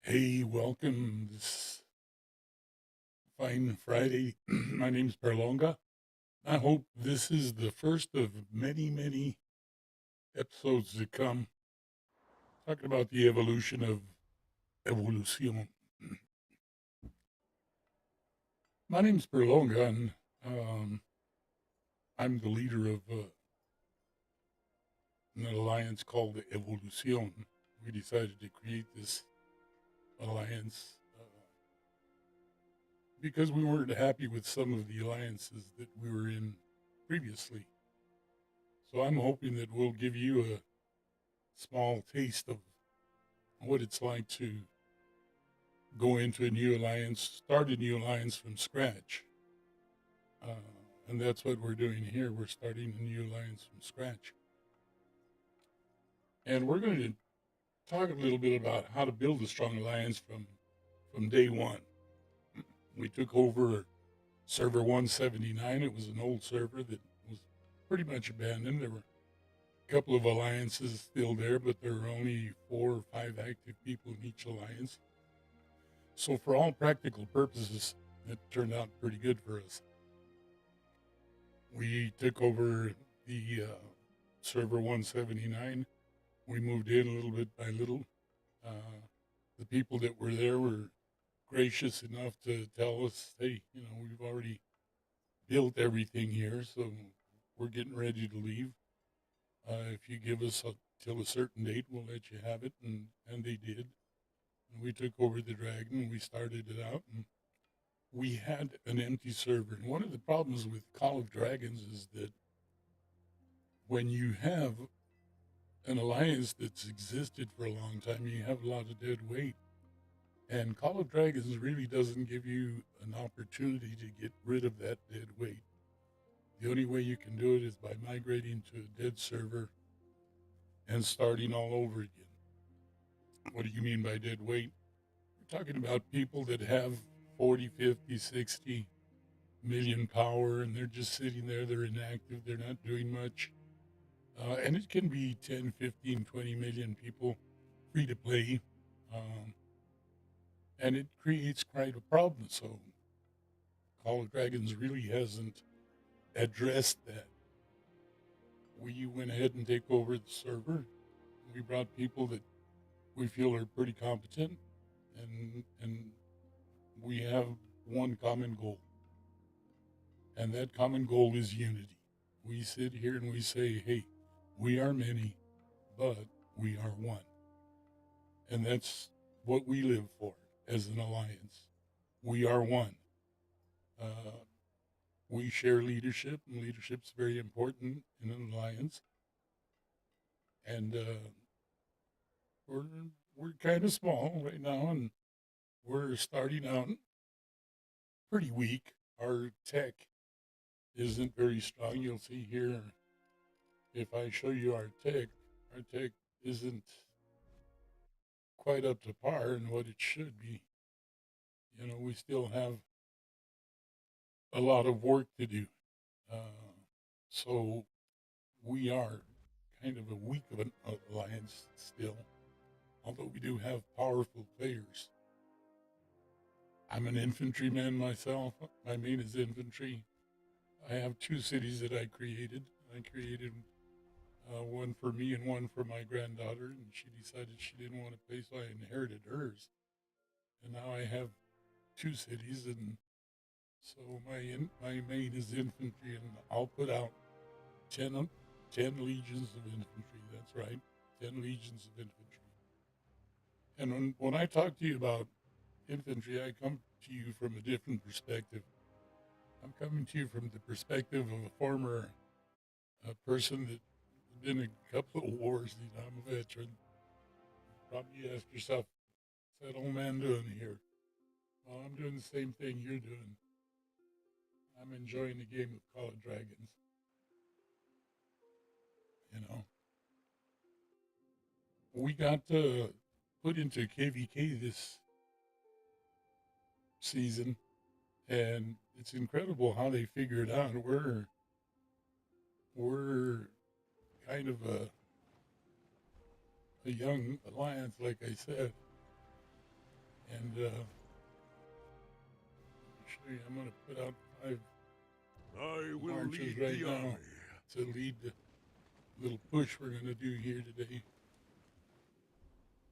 Hey, welcome this fine Friday. My name's Perlonga. I hope this is the first of many, many episodes to come talking about the evolution of Evolucion. My name's Perlonga, and I'm the leader of an alliance called Evolucion. We decided to create this alliance because we weren't happy with some of the alliances that we were in previously. So I'm hoping that we'll give you a small taste of what it's like to go into a new alliance, start a new alliance from scratch. Uh, and that's what we're doing here. We're starting a new alliance from scratch. And we're going to talk a little bit about how to build a strong alliance from day one. We took over server 179. It was an old server that was pretty much abandoned. There were a couple of alliances still there, but there were only 4 or 5 active people in each alliance. So, for all practical purposes, it turned out pretty good for us. We took over the server 179. We moved in a little bit by little. Uh, the people that were there were gracious enough to tell us, hey, we've already built everything here, so we're getting ready to leave. If you give us till a certain date, we'll let you have it. And they did. And we took over the Dragon. We started it out. And we had an empty server. And one of the problems with Call of Dragons is that when you have an alliance that's existed for a long time, you have a lot of dead weight. And Call of Dragons really doesn't give you an opportunity to get rid of that dead weight. The only way you can do it is by migrating to a dead server and starting all over again. What do you mean by dead weight? You're talking about people that have 40, 50, 60 million power and they're just sitting there, they're inactive, they're not doing much. And it can be 10, 15, 20 million people free to play. Um, and it creates quite a problem. So Call of Dragons really hasn't addressed that. We went ahead and take over the server. We brought people that we feel are pretty competent, and we have one common goal, and that common goal is unity. We sit here and we say, "Hey, we are many, but we are one," and that's what we live for as an alliance. We are one. Uh, we share leadership, and leadership's very important in an alliance. And we're we're kind of small right now, and we're starting out pretty weak. Our tech isn't very strong. You'll see here if I show you our tech isn't quite up to par in what it should be. We still have a lot of work to do. Uh, so we are kind of a weak of an alliance still, although we do have powerful players. I'm an infantryman myself. My main is infantry. I have 2 cities that I created. I created one for me and one for my granddaughter, and she decided she didn't want to pay, so I inherited hers. And now I have 2 cities, and so my main is infantry, and I'll put out 10, 10 legions of infantry. That's right, 10 legions of infantry. And when I talk to you about infantry, I come to you from a different perspective. I'm coming to you from the perspective of a former person that been in a couple of wars. I'm a veteran. Probably ask yourself, what's that old man doing here? Well, I'm doing the same thing you're doing. I'm enjoying the game of Call of Dragons. You know, we got put into KVK this season, and it's incredible how they figure it out. We're kind of a young alliance, like I said, And let me show you, I'm going to put out 5 I will marches lead right the now army. to lead the little push we're going to do here today.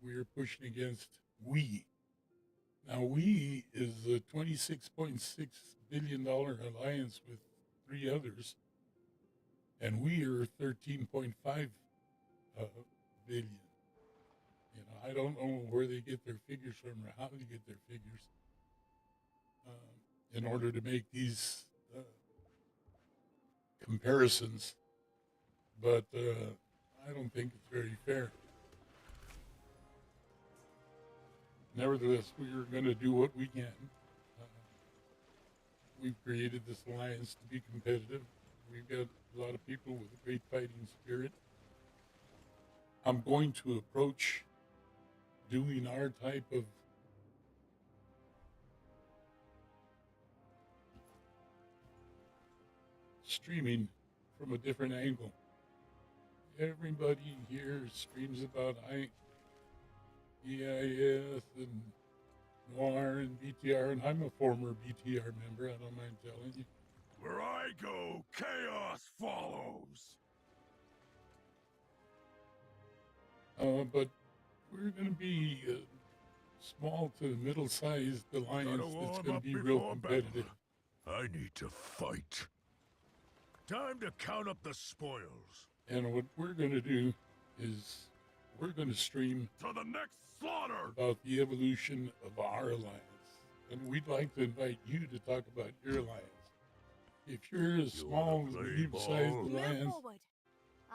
We are pushing against we. Now, we is a $26.6 billion alliance with 3 others, and we are 13.5 billion. You know, I don't know where they get their figures from or how they get their figures in order to make these comparisons, but I don't think it's very fair. Nevertheless, we are going to do what we can. We've created this alliance to be competitive. We've got a lot of people with a great fighting spirit. I'm going to approach doing our type of streaming from a different angle. Everybody here screams about EIS and Noir and BTR, and I'm a former BTR member, I don't mind telling you. Where I go, chaos follows. But we're going to be small to middle-sized alliance that's going to be real competitive. I need to fight. Time to count up the spoils. And what we're going to do is we're going to stream To the next slaughter! about the evolution of our alliance. And we'd like to invite you to talk about your alliance. If you're a small, medium-sized alliance,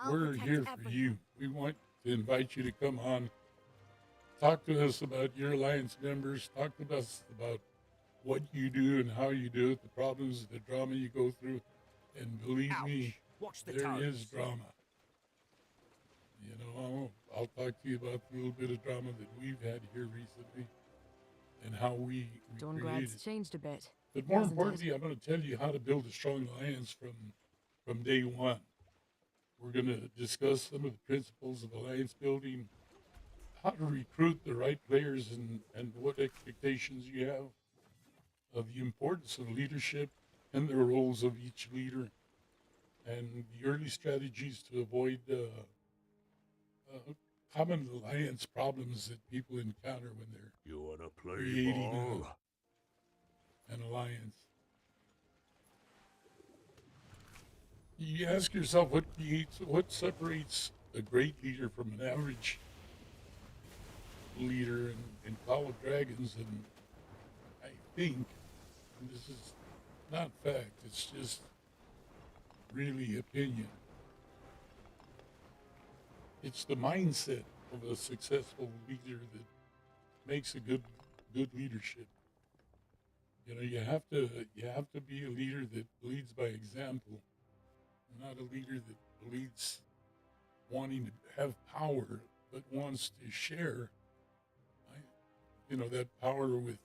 we're here for you. We want to invite you to come on. Talk to us about your alliance members. Talk to us about what you do and how you do it, the problems, the drama you go through. And believe me, there is drama. You know, I'll talk to you about the little bit of drama that we've had here recently and how we Dawngrad's changed a bit. But more importantly, I'm going to tell you how to build a strong alliance from day one. We're going to discuss some of the principles of alliance building, how to recruit the right players, and what expectations you have of the importance of leadership and the roles of each leader, and the early strategies to avoid common alliance problems that people encounter when they're You wanna play creating ball? an alliance. You ask yourself what separates a great leader from an average leader in Call of Dragons, and I think, and this is not fact, it's just really opinion. It's the mindset of a successful leader that makes a good leadership. You know, you have to be a leader that leads by example, not a leader that leads wanting to have power, but wants to share, you know, that power with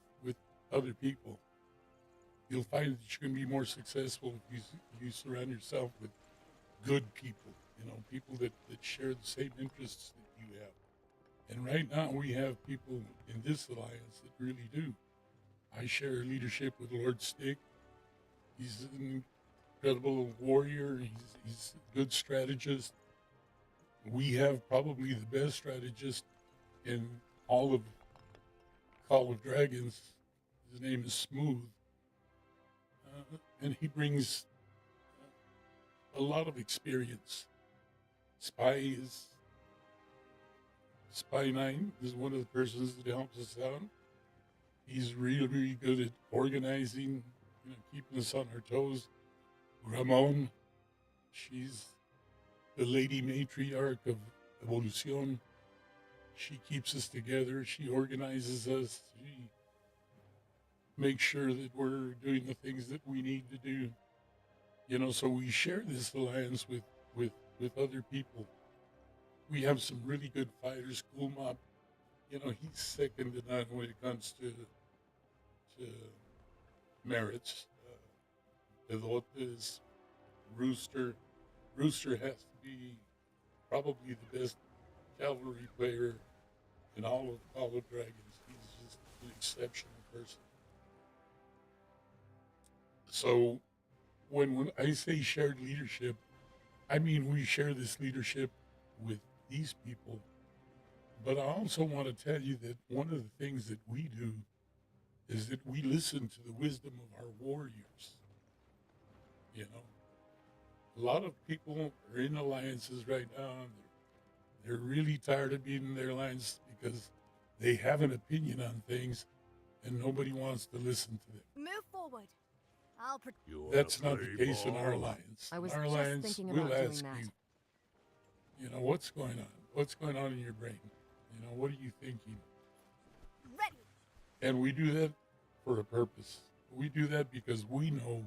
other people. You'll find that you can be more successful if you surround yourself with good people, you know, people that share the same interests that you have. And right now we have people in this alliance that really do. I share leadership with Lord Stick. He's an incredible warrior. He's a good strategist. We have probably the best strategist in all of Call of Dragons. His name is Smooth. And he brings a lot of experience. Spy 9 is one of the persons that helps us out. He's really, really good at organizing, you know, keeping us on our toes. Ramon, she's the lady matriarch of Evolucion. She keeps us together. She organizes us. She makes sure that we're doing the things that we need to do. You know, so we share this alliance with other people. We have some really good fighters. Kulmop, you know, he's second to none when it comes to merits. Pelotas, Rooster. Rooster has to be probably the best cavalry player in all of Call of Dragons. He's just an exceptional person. So when I say shared leadership, I mean we share this leadership with these people. But I also want to tell you that one of the things that we do is that we listen to the wisdom of our warriors. You know, a lot of people are in alliances right now. And they're really tired of being in their alliance because they have an opinion on things and nobody wants to listen to them. Move forward. You wanna That's not the play case in our ball? alliance. I was In our just alliance, thinking we'll about doing ask that. what's going on? What's going on in your brain? What are you thinking? Ready. And we do that for a purpose. We do that because we know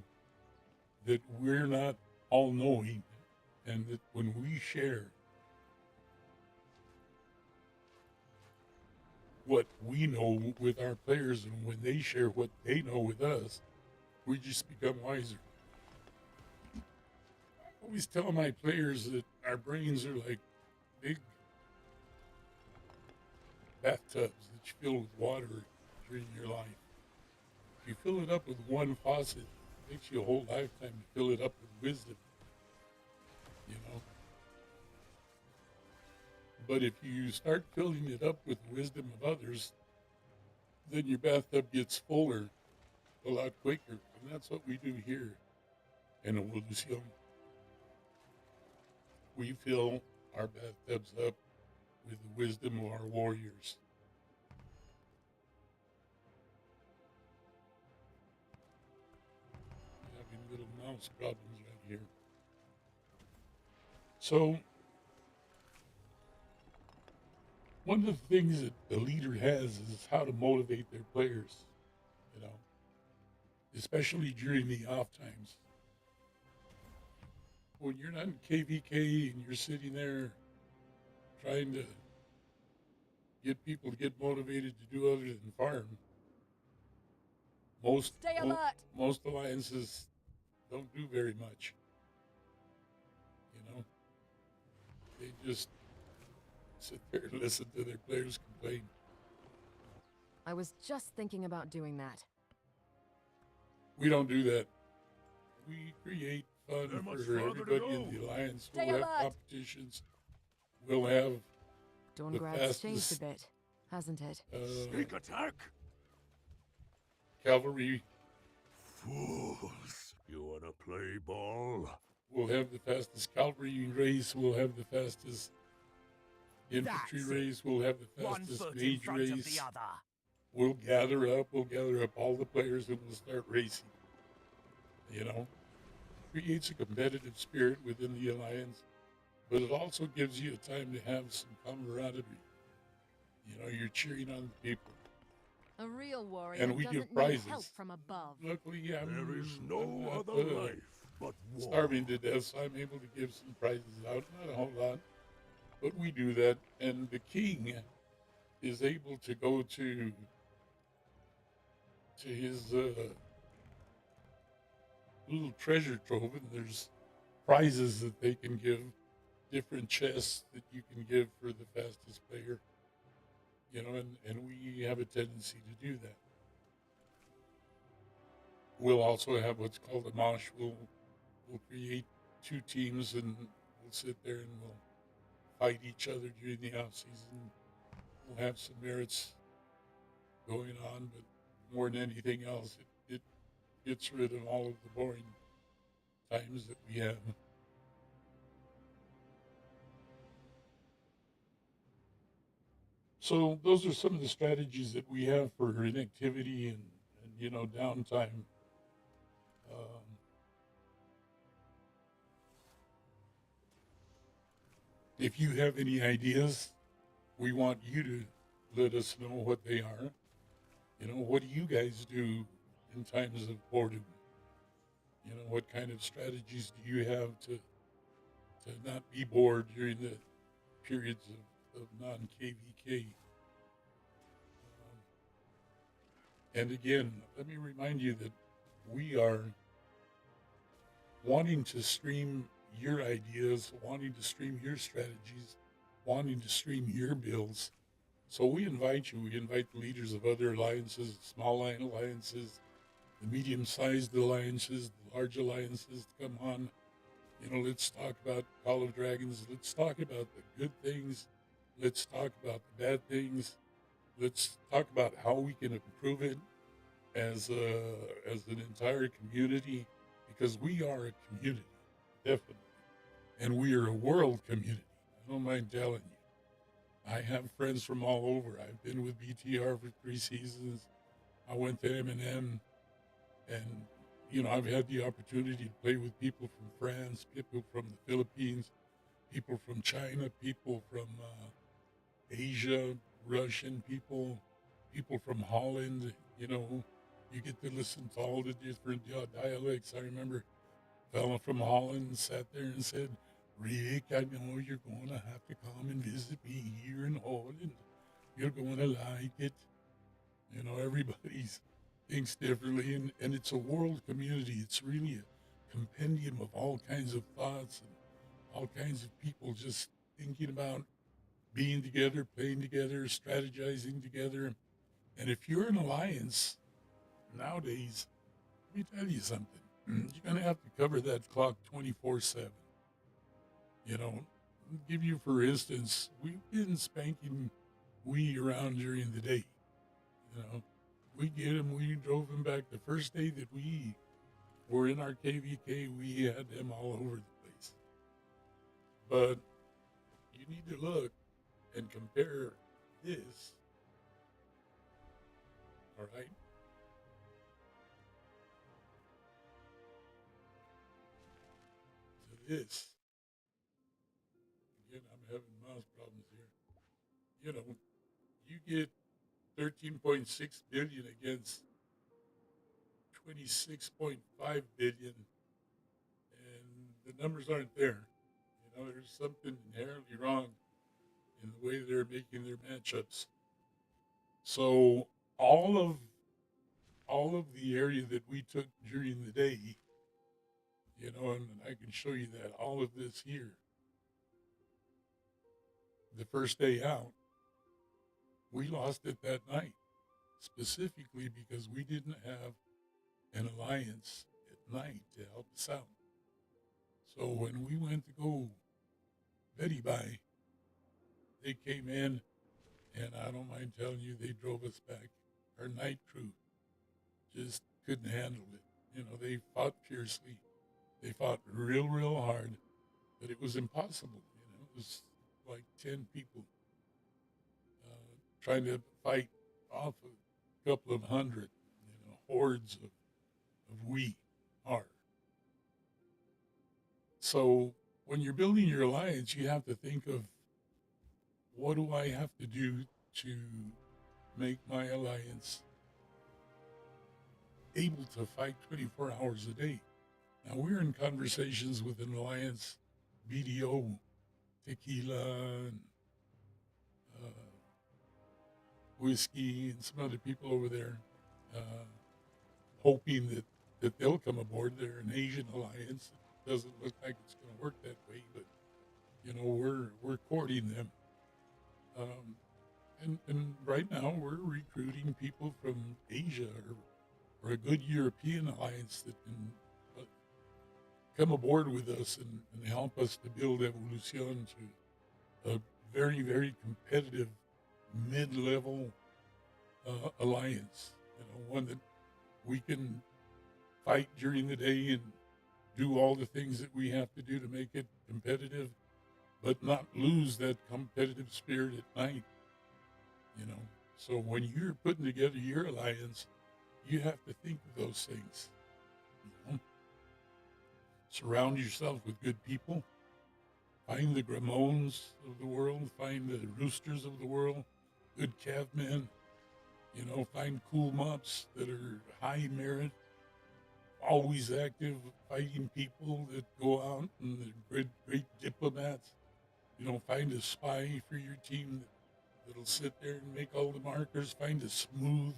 that we're not all knowing and that when we share what we know with our players and when they share what they know with us, we just become wiser. I always tell my players that our brains are like big bathtubs that you fill with water during your life. If you fill it up with one faucet, it takes you a whole lifetime to fill it up with wisdom, you know. But if you start filling it up with the wisdom of others, then your bathtub gets fuller a lot quicker. And that's what we do here in Evolucion. We fill our bathtubs up with the wisdom of our warriors. Having little mouse problems right here. So, one of the things that the leader has is how to motivate their players, especially during the off times. When you're not in KVK and you're sitting there trying to get people to get motivated to do other than farm, Stay alert. most alliances don't do very much. They just sit there and listen to their players complain. I was just thinking about doing that. We don't do that. We create fun There much for further to everybody in go. the alliance. Stay We'll have alert. competitions. We'll have Dawngrads changed a fastest, bit, hasn't it? Sneak attack? cavalry. Fools. You wanna play ball? We'll have the fastest cavalry race. We'll have the fastest infantry That's it. race. We'll have the One fastest foot in mage front of race. the other. We'll gather up all the players and we'll start racing. Creates a competitive spirit within the alliance, but it also gives you a time to have some camaraderie. You're cheering on the people. A real warrior And we doesn't give need prizes. help from above. Luckily, There is I'm no not, other life but war. starving to death, so I'm able to give some prizes out. Not a whole lot, but we do that. And the king is able to go to his little treasure trove, and there's prizes that they can give, different chests that you can give for the fastest player. And we have a tendency to do that. We'll also have what's called a mosh. We'll create two teams and we'll sit there and we'll fight each other during the off season. We'll have some merits going on, but more than anything else, it gets rid of all of the boring times that we have. So those are some of the strategies that we have for inactivity and downtime. If you have any ideas, we want you to let us know what they are. What do you guys do in times of boredom? What kind of strategies do you have to not be bored during the periods of non-KVK? And again, let me remind you that we are wanting to stream your ideas, wanting to stream your strategies, wanting to stream your builds So we invite you. We invite the leaders of other alliances, small alliances, the medium-sized alliances, the large alliances to come on. Let's talk about Call of Dragons. Let's talk about the good things. Let's talk about the bad things. Let's talk about how we can improve it as an entire community, because we are a community, definitely, and we are a world community. I don't mind telling you. I have friends from all over. I've been with BTR for 3 seasons. I went to M&M, and I've had the opportunity to play with people from France, people from the Philippines, people from China, people from Asia, Russian people, people from Holland. You get to listen to all the different dialects. I remember a fellow from Holland sat there and said, "Rick, I know you're going to have to come and visit me here in Holland. You're going to like it." Everybody thinks differently, and it's a world community. It's really a compendium of all kinds of thoughts and all kinds of people just thinking about being together, playing together, strategizing together. And if you're an alliance nowadays, let me tell you something. You're going to have to cover that clock 24/7. Give you, for instance, we've been spanking we around during the day. You know, we get them, we drove them back the first day that we were in our KVK, we had them all over the place. But you need to look and compare this, all right, to this. Again, I'm having mouse problems here. You get 13.6 billion against 26.5 billion, and the numbers aren't there. There's something inherently wrong in the way they're making their matchups. So all of all of the area that we took during the day, and I can show you that all of this here, the first day out, we lost it that night, specifically because we didn't have an alliance at night to help us out. So when we went to go Betty by, they came in, and I don't mind telling you, they drove us back. Our night crew just couldn't handle it. They fought fiercely. They fought real, real hard, but it was impossible. It was like 10 people trying to fight off a couple of hundred, hordes of we are. So when you're building your alliance, you have to think of, what do I have to do to make my alliance able to fight 24 hours a day? Now, we're in conversations with an alliance, BDO, tequila, and whiskey, and some other people over there, hoping that they'll come aboard. They're an Asian alliance. It doesn't look like it's going to work that way, but we're courting them. And right now we're recruiting people from Asia, or a good European alliance that can come aboard with us and help us to build Evolucion to a very, very competitive mid-level alliance. One that we can fight during the day and do all the things that we have to do to make it competitive, but not lose that competitive spirit at night. So when you're putting together your alliance, you have to think of those things. Surround yourself with good people. Find the Gramones of the world. Find the Roosters of the world. Good cavemen. Find cool mops that are high merit, always active, fighting people that go out, and the great diplomats. Find a spy for your team that'll sit there and make all the markers. Find a smooth,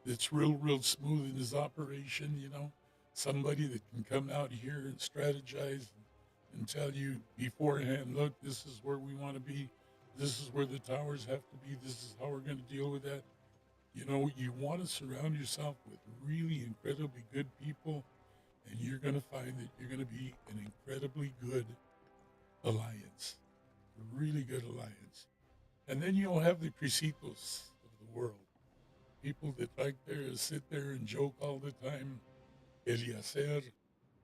that's real smooth in his operation. Somebody that can come out here and strategize and tell you beforehand, look, this is where we want to be. this is where the towers have to be. This is how we're going to deal with that. You know, you want to surround yourself with really incredibly good people, and you're going to find that you're going to be an incredibly good alliance, a really good alliance. And then you'll have the Crisitos of the world, people that like to sit there and joke all the time. Eliezer,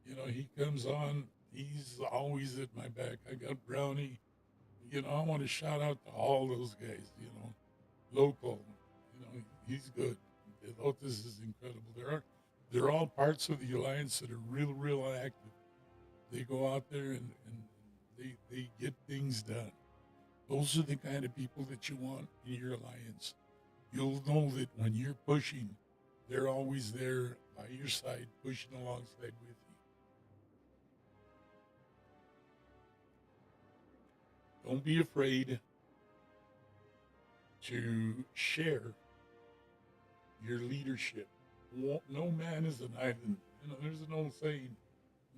you know, he comes on, he's always at my back. I got Brownie. You know, I want to shout out to all those guys, you know, local, you know, he's good. This is incredible. They're all parts of the alliance that are real active. They go out there and they get things done. Those are the kind of people that you want in your alliance. You'll know that when you're pushing, they're always there by your side, pushing alongside with you. Don't be afraid to share your leadership. No man is an island. You know, there's an old saying,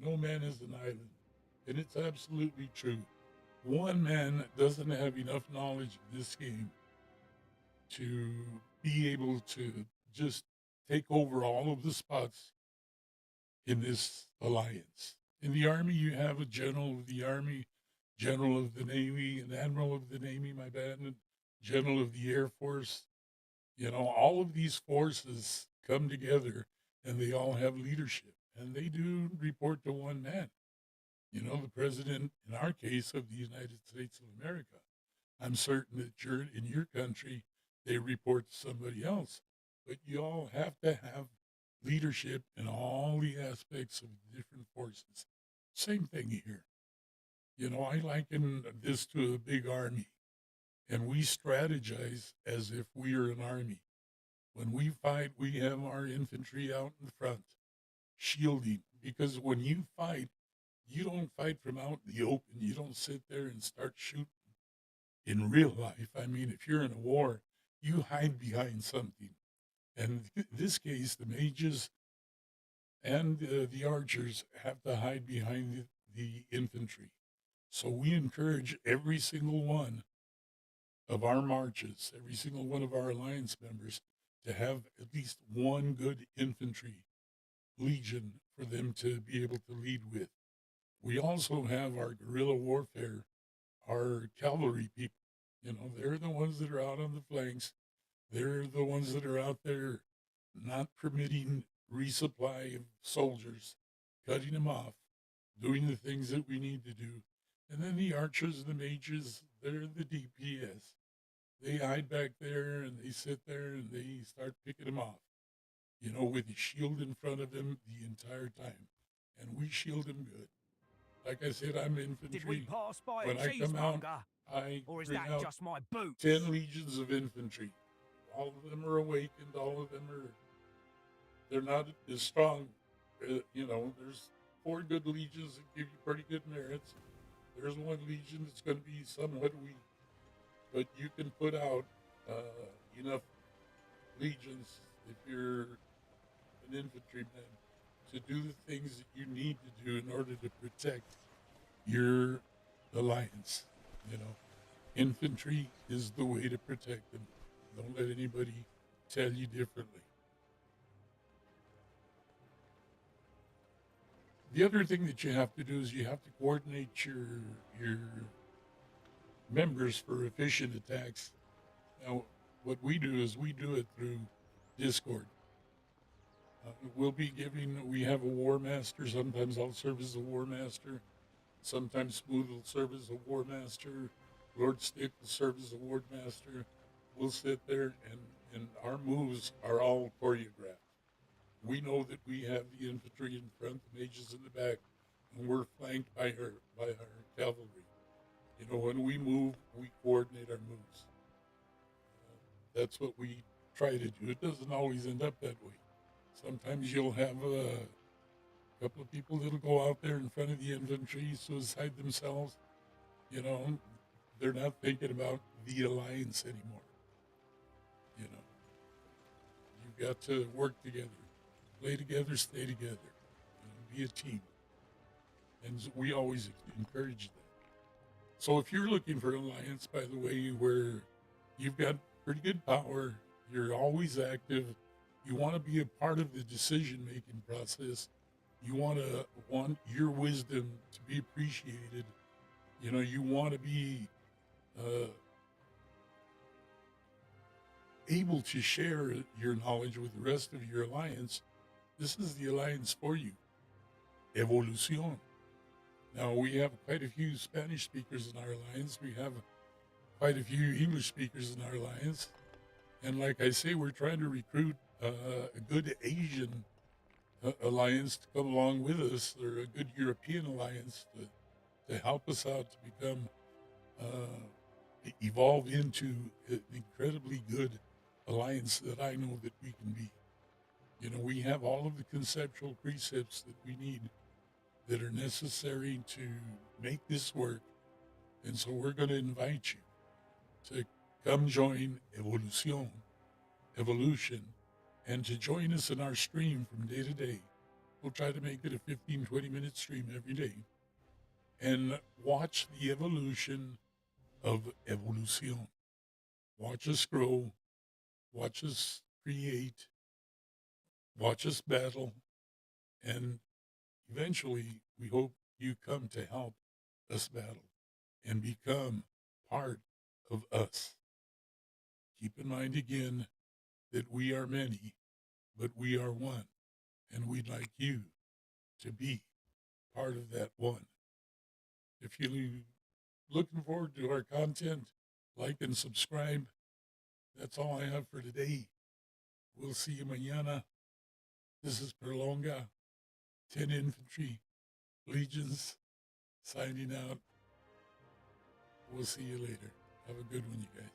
no man is an island. And it's absolutely true. One man doesn't have enough knowledge in this game to be able to just take over all of the spots in this alliance. In the Army, you have a general of the Army, general of the Navy, an admiral of the Navy, my bad, and general of the Air Force. You know, all of these forces come together and they all have leadership and they do report to one man. You know, the president, in our case, of the United States of America. I'm certain that in your country, they report to somebody else. But you all have to have leadership in all the aspects of the different forces. Same thing here. You know, I liken this to a big army, and we strategize as if we are an army. When we fight, we have our infantry out in front, shielding, because when you fight, you don't fight from out in the open. You don't sit there and start shooting in real life. I mean, if you're in a war, you hide behind something. And in this case, the mages and the archers have to hide behind the infantry. So we encourage every single one of our marches, every single one of our alliance members, to have at least one good infantry legion for them to be able to lead with. We also have our guerrilla warfare, our cavalry people. You know, they're the ones that are out on the flanks. They're the ones that are out there not permitting resupply of soldiers, cutting them off, doing the things that we need to do. And then the archers and the mages, they're the DPS. They hide back there and they sit there and they start picking them off, you know, with a shield in front of them the entire time. And we shield them good. Like I said, I'm infantry. Did we pass by When a I come out, cheesemonger? I Or is bring that out just my boots? 10 legions of infantry. All of them are awakened. All of them are, they're not as strong. You know, there's 4 good legions that give you pretty good merits. There's 1 legion that's going to be somewhat weak. But you can put out enough legions if you're an infantryman to do the things that you need to do in order to protect your alliance. You know, infantry is the way to protect them. Don't let anybody tell you differently. The other thing that you have to do is you have to coordinate your members for efficient attacks. Now, what we do is we do it through Discord. We have a war master. Sometimes I'll serve as a war master. Sometimes Smooth will serve as a war master. Lord Stick will serve as a war master. We'll sit there and our moves are all choreographed. We know that we have the infantry in front, the mages in the back, and we're flanked by our cavalry. You know, when we move, we coordinate our moves. That's what we try to do. It doesn't always end up that way. Sometimes you'll have a couple of people that'll go out there in front of the infantry, suicide themselves. You know, they're not thinking about the alliance anymore. You know, you've got to work together, play together, stay together, you know, be a team. And we always encourage that. So if you're looking for an alliance, by the way, where you've got pretty good power, you're always active, you want to be a part of the decision making process, you want your wisdom to be appreciated, you want to be uh, able to share your knowledge with the rest of your alliance. This is the alliance for you. Evolucion. Now, we have quite a few Spanish speakers in our alliance. We have quite a few English speakers in our alliance. And like I say, we're trying to recruit a good Asian alliance to come along with us, or a good European alliance to help us out to become, evolve into an incredibly good alliance that I know that we can be. We have all of the conceptual precepts that we need that are necessary to make this work. And so we're going to invite you to come join Evolution, and to join us in our stream from day to day. We'll try to make it a 15, 20-minute stream every day, and watch the evolution of Evolucion. Watch us grow, watch us create, watch us battle, and eventually we hope you come to help us battle and become part of us. Keep in mind again that we are many, but we are one, and we'd like you to be part of that one. If you're looking forward to our content, like and subscribe. That's all I have for today. We'll see you mañana. This is Perlonga, 10 Infantry, Legions, signing out. We'll see you later. Have a good one, you guys.